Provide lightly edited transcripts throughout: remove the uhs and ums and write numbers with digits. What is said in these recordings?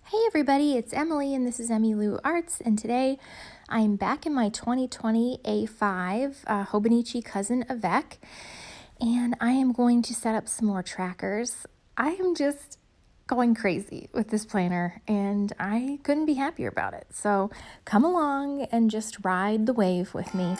Hey everybody, it's Emily and this is Emmylou Arts, and today I'm back in my 2020 A5 Hobonichi cousin Avec, and I am going to set up some more trackers. I am just going crazy with this planner and I couldn't be happier about it. So come along and just ride the wave with me.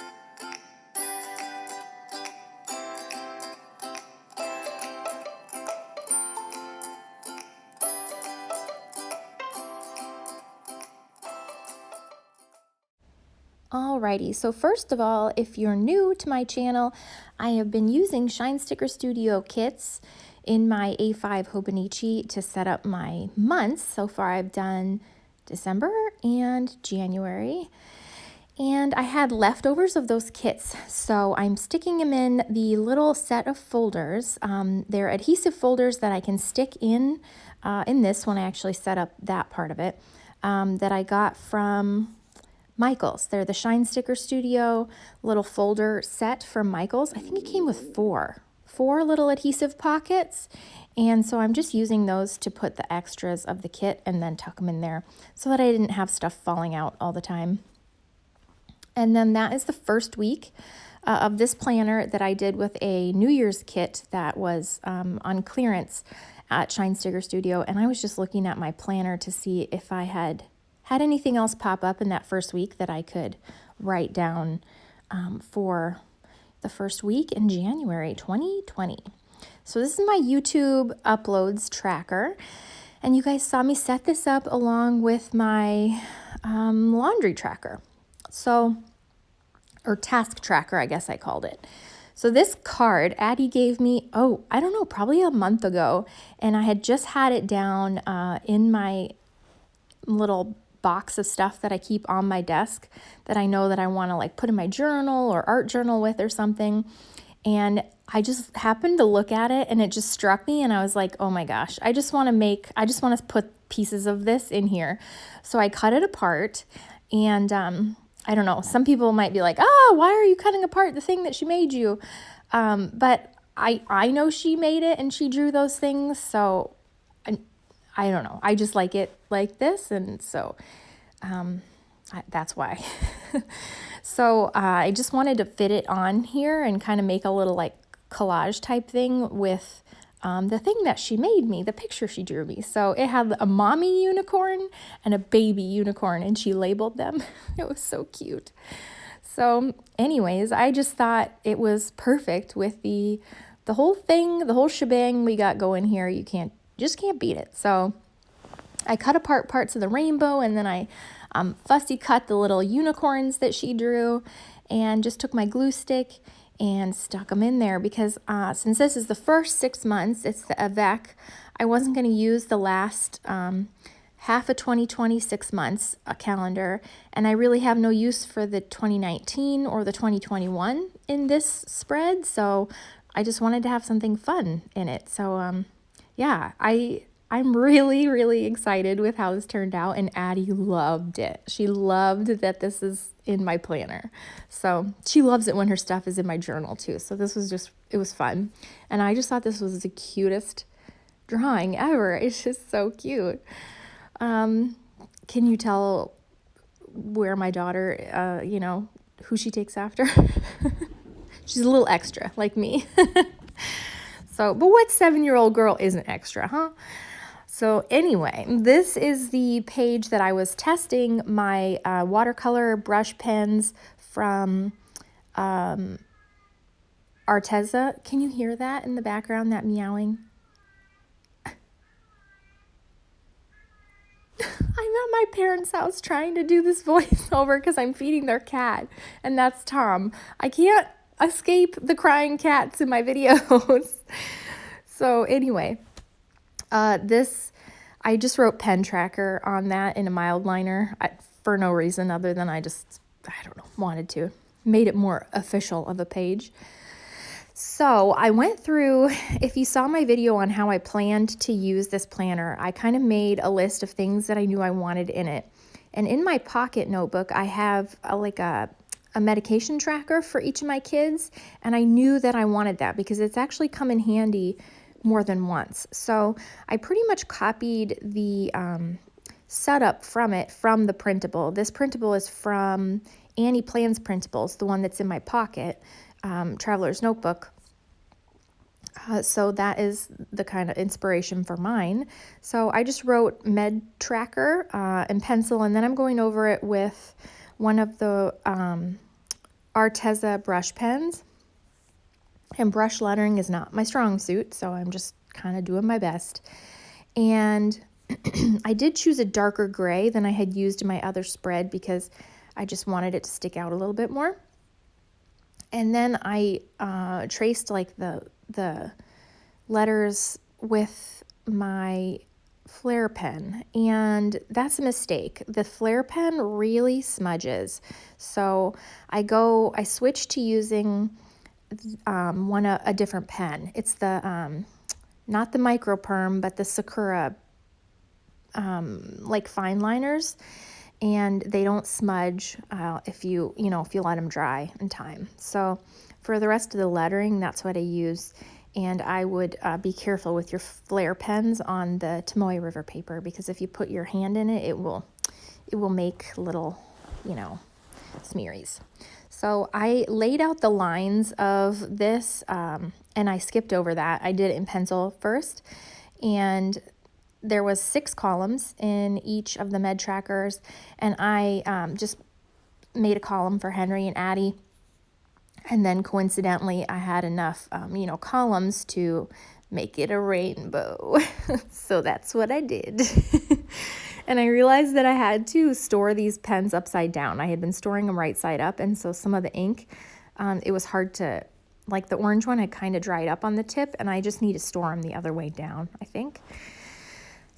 Alrighty, so first of all, if you're new to my channel, I have been using Shine Sticker Studio kits in my A5 Hobonichi to set up my months. So far I've done December and January, and I had leftovers of those kits, so I'm sticking them in the little set of folders. They're adhesive folders that I can stick in this one. I actually set up that part of it that I got from Michaels. They're the Shine Sticker Studio little folder set from Michaels. I think it came with four little adhesive pockets. And so I'm just using those to put the extras of the kit and then tuck them in there so that I didn't have stuff falling out all the time. And then that is the first week of this planner that I did with a New Year's kit that was on clearance at Shine Sticker Studio. And I was just looking at my planner to see if I had anything else pop up in that first week that I could write down for the first week in January 2020. So this is my YouTube uploads tracker, and you guys saw me set this up along with my laundry tracker. So, or task tracker, I guess I called it. So this card Addie gave me, I don't know, probably a month ago, and I had just had it down in my little box of stuff that I keep on my desk that I know that I want to like put in my journal or art journal with or something. And I just happened to look at it and it just struck me, and I was like, oh my gosh, I just want to put pieces of this in here. So I cut it apart, and I don't know, some people might be like, why are you cutting apart the thing that she made you? But I know she made it and she drew those things, so I don't know. I just like it like this, and so that's why. So I just wanted to fit it on here and kind of make a little like collage type thing with the thing that she made me, the picture she drew me. So it had a mommy unicorn and a baby unicorn, and she labeled them. It was so cute. So anyways, I just thought it was perfect with the whole thing, the whole shebang we got going here. You just can't beat it. So I cut apart parts of the rainbow, and then I fussy cut the little unicorns that she drew, and just took my glue stick and stuck them in there because since this is the first 6 months, it's the Avec, I wasn't going to use the last half of 2020 6 months calendar, and I really have no use for the 2019 or the 2021 in this spread, so I just wanted to have something fun in it. So yeah, I'm really, really excited with how this turned out, and Addie loved it. She loved that this is in my planner. So she loves it when her stuff is in my journal too. So this was it was fun. And I just thought this was the cutest drawing ever. It's just so cute. Can you tell where my daughter, who she takes after? She's a little extra like me. So, but what 7-year-old girl isn't extra, huh? So anyway, this is the page that I was testing my watercolor brush pens from Arteza. Can you hear that in the background, that meowing? I'm at my parents' house trying to do this voiceover because I'm feeding their cat, and that's Tom. I can't escape the crying cats in my videos. So anyway, I just wrote pen tracker on that in a Mildliner for no reason other than I don't know, wanted to. Made it more official of a page. So I went through, if you saw my video on how I planned to use this planner, I kind of made a list of things that I knew I wanted in it. And in my pocket notebook, I have a medication tracker for each of my kids, and I knew that I wanted that because it's actually come in handy more than once. So I pretty much copied the setup from the printable. This printable is from Annie Plans Printables, the one that's in my pocket, Traveler's Notebook. So that is the kind of inspiration for mine. So I just wrote Med Tracker in pencil, and then I'm going over it with one of the Arteza brush pens. And brush lettering is not my strong suit, so I'm just kind of doing my best. And I did choose a darker gray than I had used in my other spread because I just wanted it to stick out a little bit more. And then I traced like the letters with my Flair pen, and that's a mistake. The Flair pen really smudges. So I switched to using a different pen. It's the not the Micron, but the Sakura like fine liners, and they don't smudge if you let them dry in time. So for the rest of the lettering, that's what I use. And I would be careful with your Flair pens on the Tomoe River paper, because if you put your hand in it, it will make little, smearies. So I laid out the lines of this, and I skipped over that. I did it in pencil first, and there was 6 columns in each of the med trackers, and I just made a column for Henry and Addie, and then coincidentally I had enough, columns to make it a rainbow. So that's what I did. And I realized that I had to store these pens upside down. I had been storing them right side up, and so some of the ink, it was hard to, like the orange one had kind of dried up on the tip, and I just need to store them the other way down, I think.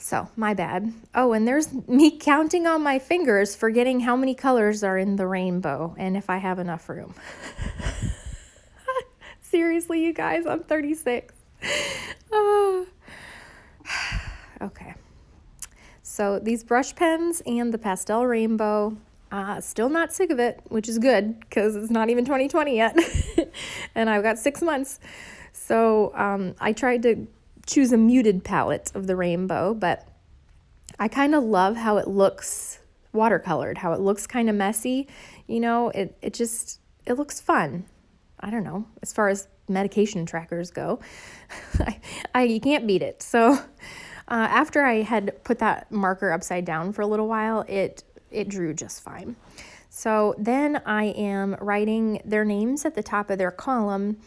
So, my bad. Oh, and there's me counting on my fingers, forgetting how many colors are in the rainbow and if I have enough room. Seriously, you guys, I'm 36. Oh. Okay. So these brush pens and the pastel rainbow, still not sick of it, which is good because it's not even 2020 yet. And I've got 6 months. So I tried to choose a muted palette of the rainbow, but I kind of love how it looks watercolored, how it looks kind of messy. It looks fun. I don't know, as far as medication trackers go, you can't beat it. So after I had put that marker upside down for a little while, it drew just fine. So then I am writing their names at the top of their column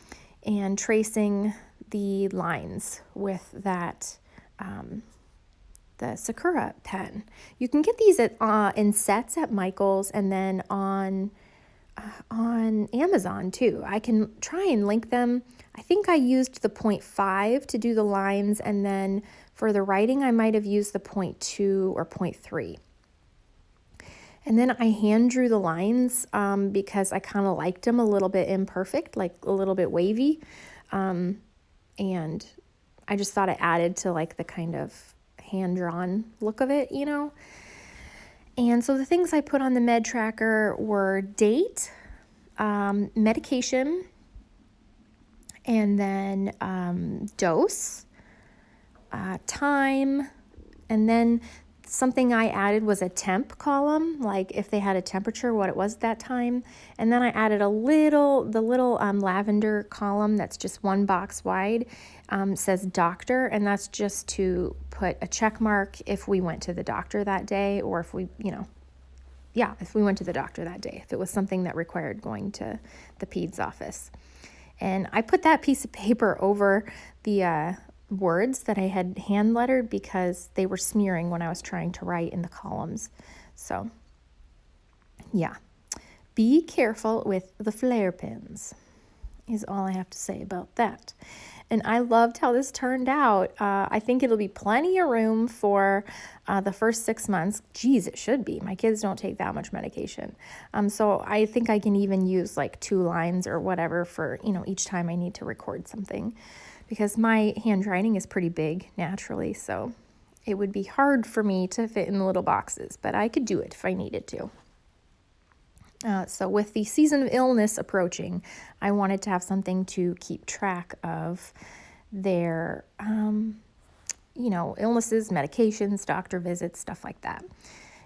and tracing the lines with that the Sakura pen. You can get these in sets at Michael's, and then on Amazon too. I can try and link them. I think I used the 0.5 to do the lines, and then for the writing I might have used the 0.2 or 0.3. And then I hand drew the lines because I kind of liked them a little bit imperfect, like a little bit wavy. And I just thought it added to like the kind of hand-drawn look of it, And so the things I put on the med tracker were date, medication, and then dose, time, and then something I added was a temp column, like if they had a temperature, what it was at that time. And then I added the little lavender column that's just 1 box wide, says doctor, and that's just to put a check mark if we went to the doctor that day, or if we, if we went to the doctor that day, if it was something that required going to the peds office. And I put that piece of paper over the words that I had hand lettered because they were smearing when I was trying to write in the columns. So yeah, be careful with the Flair pens is all I have to say about that. And I loved how this turned out. I think it'll be plenty of room for the first 6 months. Geez, it should be. My kids don't take that much medication. So I think I can even use like 2 lines or whatever for, each time I need to record something, because my handwriting is pretty big naturally. So it would be hard for me to fit in the little boxes, but I could do it if I needed to. So with the season of illness approaching, I wanted to have something to keep track of their you know, illnesses, medications, doctor visits, stuff like that.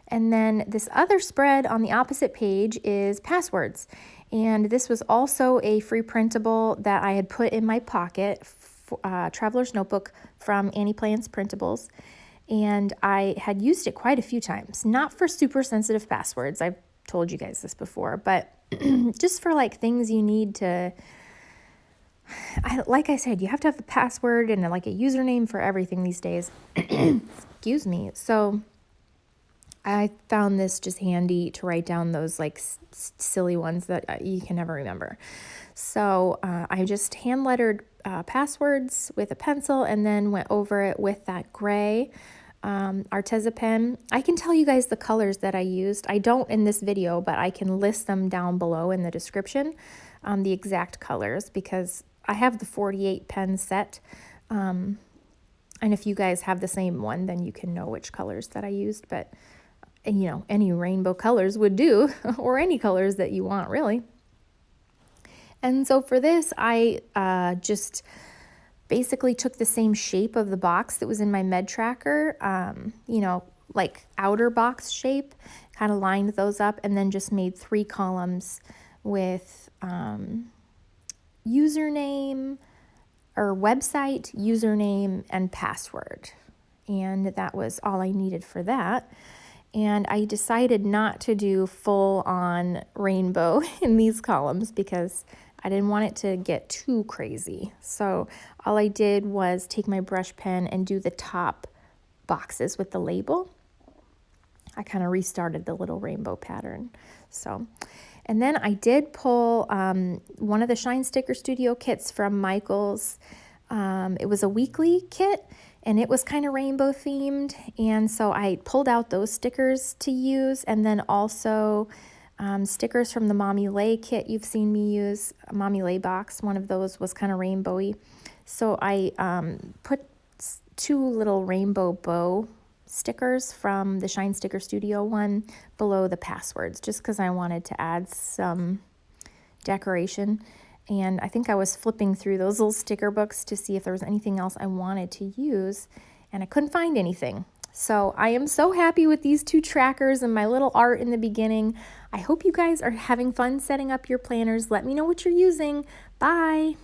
And then this other spread on the opposite page is passwords. And this was also a free printable that I had put in my pocket, Traveler's Notebook from Annie Plants Printables. And I had used it quite a few times, not for super sensitive passwords. I've told you guys this before, but just for like things you need to, like I said, you have to have the password and like a username for everything these days. Excuse me. So I found this just handy to write down those like silly ones that you can never remember. So I just hand lettered passwords with a pencil and then went over it with that gray Arteza pen. I can tell you guys the colors that I used. I don't in this video, but I can list them down below in the description, the exact colors, because I have the 48 pen set. And if you guys have the same one, then you can know which colors that I used. But, you know, any rainbow colors would do, or any colors that you want, really. And so for this, I just basically took the same shape of the box that was in my med tracker, you know, like outer box shape, kind of lined those up, and then just made 3 columns with username or website, username, and password. And that was all I needed for that. And I decided not to do full on rainbow in these columns because I didn't want it to get too crazy. So all I did was take my brush pen and do the top boxes with the label. I kind of restarted the little rainbow pattern. So, and then I did pull one of the Shine Sticker Studio kits from Michael's. It was a weekly kit and it was kind of rainbow themed. And so I pulled out those stickers to use, and then also stickers from the Mommy Lay kit you've seen me use, a Mommy Lay box. One of those was kind of rainbowy. So I put 2 little rainbow bow stickers from the Shine Sticker Studio one below the passwords, just because I wanted to add some decoration. And I think I was flipping through those little sticker books to see if there was anything else I wanted to use, and I couldn't find anything. So I am so happy with these 2 trackers and my little art in the beginning. I hope you guys are having fun setting up your planners. Let me know what you're using. Bye.